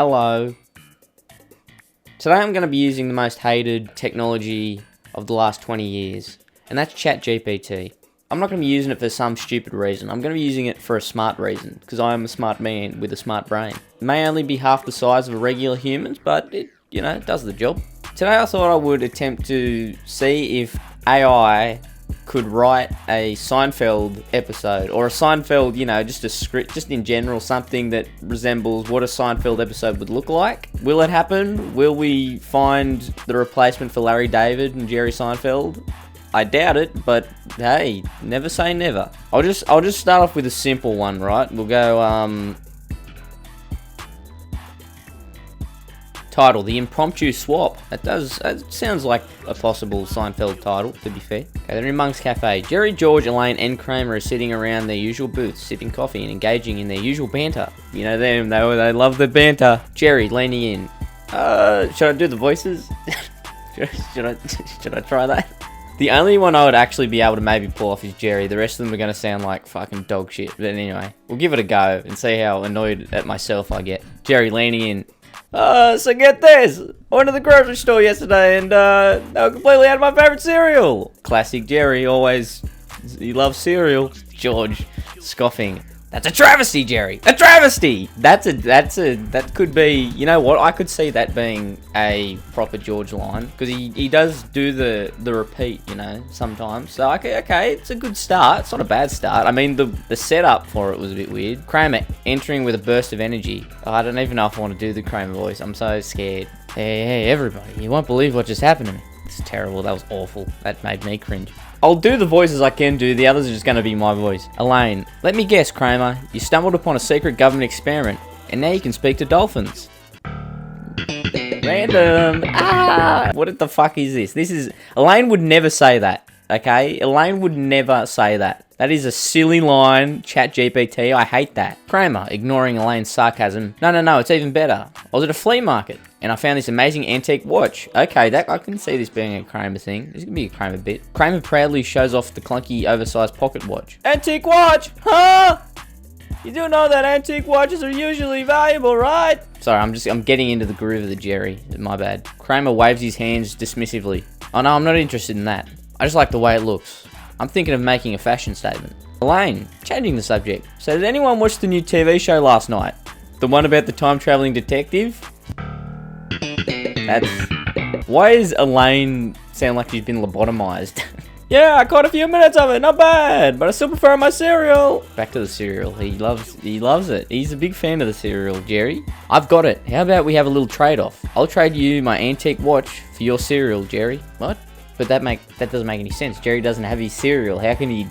Hello. Today I'm going to be using the most hated technology of the last 20 years, and that's ChatGPT. I'm not going to be using it for some stupid reason. I'm going to be using it for a smart reason, because I am a smart man with a smart brain. It may only be half the size of a regular human's, but it does the job. Today I thought I would attempt to see if AI could write a Seinfeld episode, or a Seinfeld, just a script, just in general, something that resembles what a Seinfeld episode would look like. Will it happen? Will we find the replacement for Larry David and Jerry Seinfeld? I doubt it, but hey, never say never. I'll just start off with a simple one, right? We'll go, title, The Impromptu Swap. That sounds like a possible Seinfeld title, to be fair. Okay, they're in Monk's Cafe. Jerry, George, Elaine, and Kramer are sitting around their usual booths, sipping coffee and engaging in their usual banter. You know them, they love the banter. Jerry, leaning in. Should I do the voices? should I try that? The only one I would actually be able to maybe pull off is Jerry. The rest of them are going to sound like fucking dog shit. But anyway, we'll give it a go and see how annoyed at myself I get. Jerry, leaning in. So get this. I went to the grocery store yesterday and they were completely out of my favourite cereal. Classic Jerry, he loves cereal. George, scoffing. That's a travesty, Jerry. A travesty. That could be, you know what? I could see that being a proper George line, because he does do the repeat, sometimes. So okay, it's a good start. It's not a bad start. I mean, the setup for it was a bit weird. Kramer entering with a burst of energy. I don't even know if I want to do the Kramer voice. I'm so scared. Hey, everybody! You won't believe what just happened to me. It's terrible. That was awful. That made me cringe. I'll do the voices I can do, the others are just going to be my voice. Elaine, let me guess, Kramer. You stumbled upon a secret government experiment, and now you can speak to dolphins. Random. What the fuck is this? Elaine would never say that, okay? Elaine would never say that. That is a silly line, ChatGPT. I hate that. Kramer, ignoring Elaine's sarcasm. No, it's even better. I was at a flea market, and I found this amazing antique watch. Okay, I can see this being a Kramer thing. This could be a Kramer bit. Kramer proudly shows off the clunky, oversized pocket watch. Antique watch? Huh? You do know that antique watches are usually valuable, right? Sorry, I'm getting into the groove of the Jerry. My bad. Kramer waves his hands dismissively. Oh no, I'm not interested in that. I just like the way it looks. I'm thinking of making a fashion statement. Elaine, changing the subject. So did anyone watch the new TV show last night? The one about the time-traveling detective? Why does Elaine sound like she's been lobotomized? Yeah, I caught a few minutes of it, not bad, but I still prefer my cereal. Back to the cereal. He loves it. He's a big fan of the cereal, Jerry. I've got it. How about we have a little trade-off? I'll trade you my antique watch for your cereal, Jerry. What? But that doesn't make any sense. Jerry doesn't have his cereal. How can he?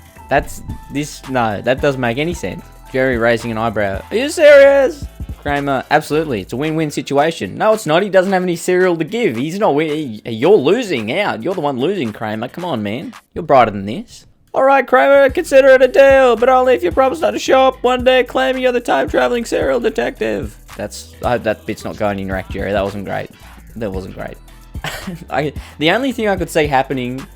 No, that doesn't make any sense. Jerry raising an eyebrow. Are you serious? Kramer, absolutely. It's a win-win situation. No, it's not. He doesn't have any cereal to give. He's not winning. You're losing out. You're the one losing, Kramer. Come on, man. You're brighter than this. All right, Kramer, consider it a deal, but only if you promise not to show up one day claiming you're the time-traveling serial detective. I hope that bit's not going in your act, Jerry. That wasn't great. The only thing I could see happening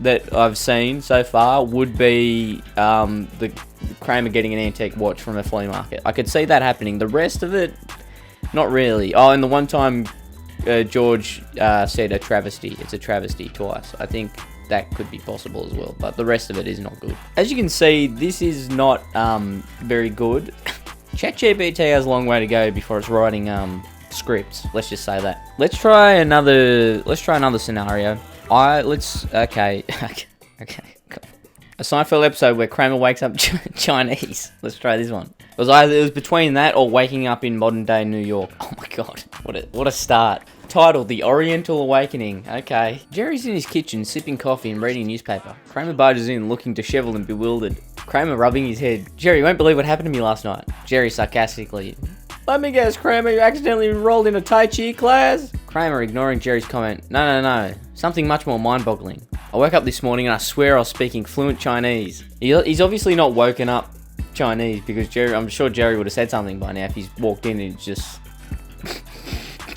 that I've seen so far would be the Kramer getting an antique watch from a flea market. I could see that happening. The rest of it, not really. Oh, and the one time George said a travesty. It's a travesty twice. I think that could be possible as well. But the rest of it is not good. As you can see, this is not very good. ChatGPT has a long way to go before it's writing scripts. Let's just say that. Let's try another scenario. Okay. A Seinfeld episode where Kramer wakes up Chinese. Let's try this one. It was between that or waking up in modern day New York. Oh my god, what a start. Title, The Oriental Awakening. Okay. Jerry's in his kitchen sipping coffee and reading a newspaper. Kramer barges in looking disheveled and bewildered. Kramer rubbing his head. Jerry, you won't believe what happened to me last night. Jerry sarcastically. Let me guess, Kramer, you accidentally enrolled in a Tai Chi class? Kramer ignoring Jerry's comment. No. Something much more mind-boggling. I woke up this morning and I swear I was speaking fluent Chinese. He's obviously not woken up Chinese because I'm sure Jerry would have said something by now if he's walked in and it's just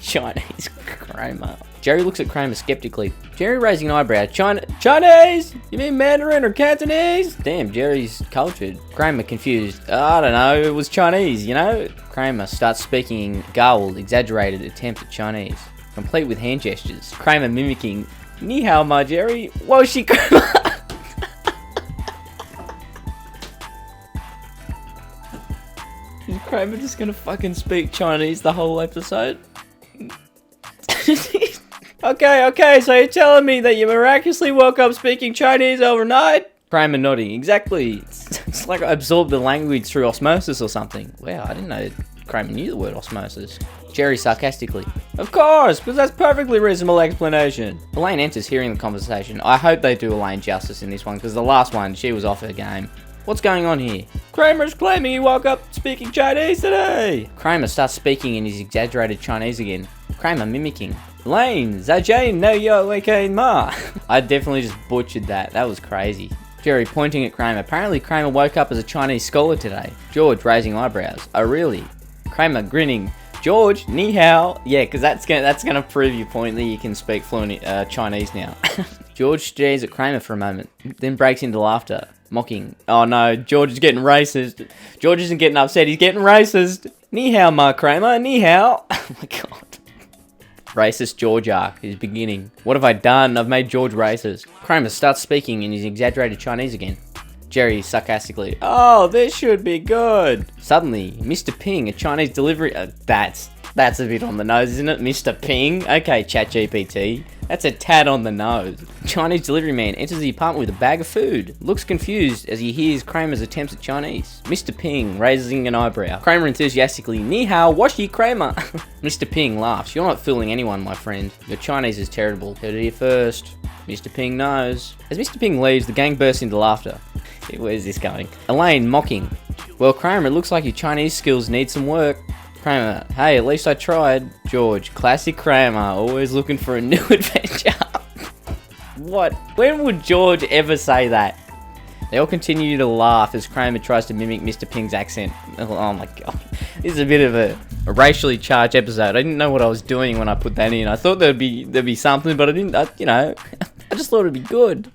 Chinese Kramer. Jerry looks at Kramer skeptically. Jerry raising an eyebrow. Chinese? You mean Mandarin or Cantonese? Damn, Jerry's cultured. Kramer confused. I don't know, it was Chinese, you know? Kramer starts speaking in garbled, exaggerated attempt at Chinese, complete with hand gestures. Kramer mimicking, Ni hao ma, Jerry. Whoa, she Kramer. Is Kramer just gonna fucking speak Chinese the whole episode? Okay, so you're telling me that you miraculously woke up speaking Chinese overnight? Kramer nodding. Exactly. It's like I absorbed the language through osmosis or something. Wow, I didn't know Kramer knew the word osmosis. Jerry sarcastically. Of course, because that's a perfectly reasonable explanation. Elaine enters, hearing the conversation. I hope they do Elaine justice in this one, because the last one, she was off her game. What's going on here? Kramer's claiming he woke up speaking Chinese today. Kramer starts speaking in his exaggerated Chinese again. Kramer mimicking. Lane, Zajane, no yo, wake ma. I definitely just butchered that. That was crazy. Jerry pointing at Kramer. Apparently Kramer woke up as a Chinese scholar today. George raising eyebrows. Oh really? Kramer grinning. George, ni hao. Yeah, because that's gonna prove your point that you can speak fluent Chinese now. George stares at Kramer for a moment, then breaks into laughter. Mocking. Oh no, George is getting racist. George isn't getting upset, he's getting racist. Ni hao ma Kramer, ni hao. Oh my god. Racist George arc is beginning. What have I done? I've made George racist. Kramer starts speaking in his exaggerated Chinese again. Jerry sarcastically. Oh, this should be good. Suddenly, Mr. Ping, a Chinese delivery... That's a bit on the nose, isn't it? Mr. Ping? Okay, ChatGPT. That's a tad on the nose. Chinese delivery man enters the apartment with a bag of food. Looks confused as he hears Kramer's attempts at Chinese. Mr. Ping raising an eyebrow. Kramer enthusiastically, Ni hao, washi Kramer. Mr. Ping laughs. You're not fooling anyone, my friend. Your Chinese is terrible. Heard it here first. Mr. Ping knows. As Mr. Ping leaves, the gang bursts into laughter. Where's this going? Elaine mocking. Well, Kramer, it looks like your Chinese skills need some work. Kramer, hey, at least I tried. George, classic Kramer, always looking for a new adventure. What? When would George ever say that? They all continue to laugh as Kramer tries to mimic Mr. Ping's accent. Oh my god. This is a bit of a racially charged episode. I didn't know what I was doing when I put that in. I thought there'd be something, but I didn't, I just thought it'd be good.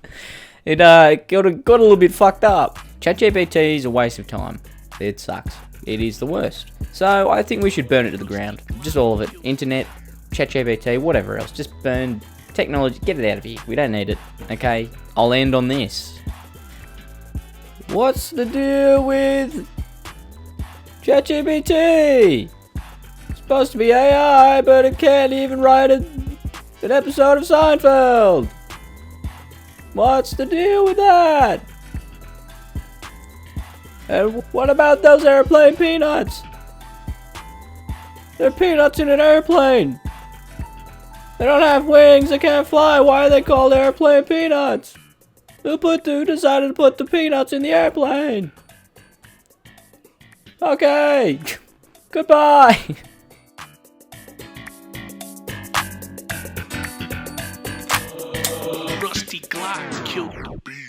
It got a little bit fucked up. ChatGPT is a waste of time. It sucks. It is the worst. So I think we should burn it to the ground. Just all of it. Internet, ChatGPT, whatever else. Just burn technology. Get it out of here. We don't need it. Okay? I'll end on this. What's the deal with ChatGPT? It's supposed to be AI, but it can't even write an episode of Seinfeld. What's the deal with that? And what about those airplane peanuts? They're peanuts in an airplane. They don't have wings, they can't fly. Why are they called airplane peanuts? Who decided to put the peanuts in the airplane? Okay. Goodbye. Rusty Glock killed the beat.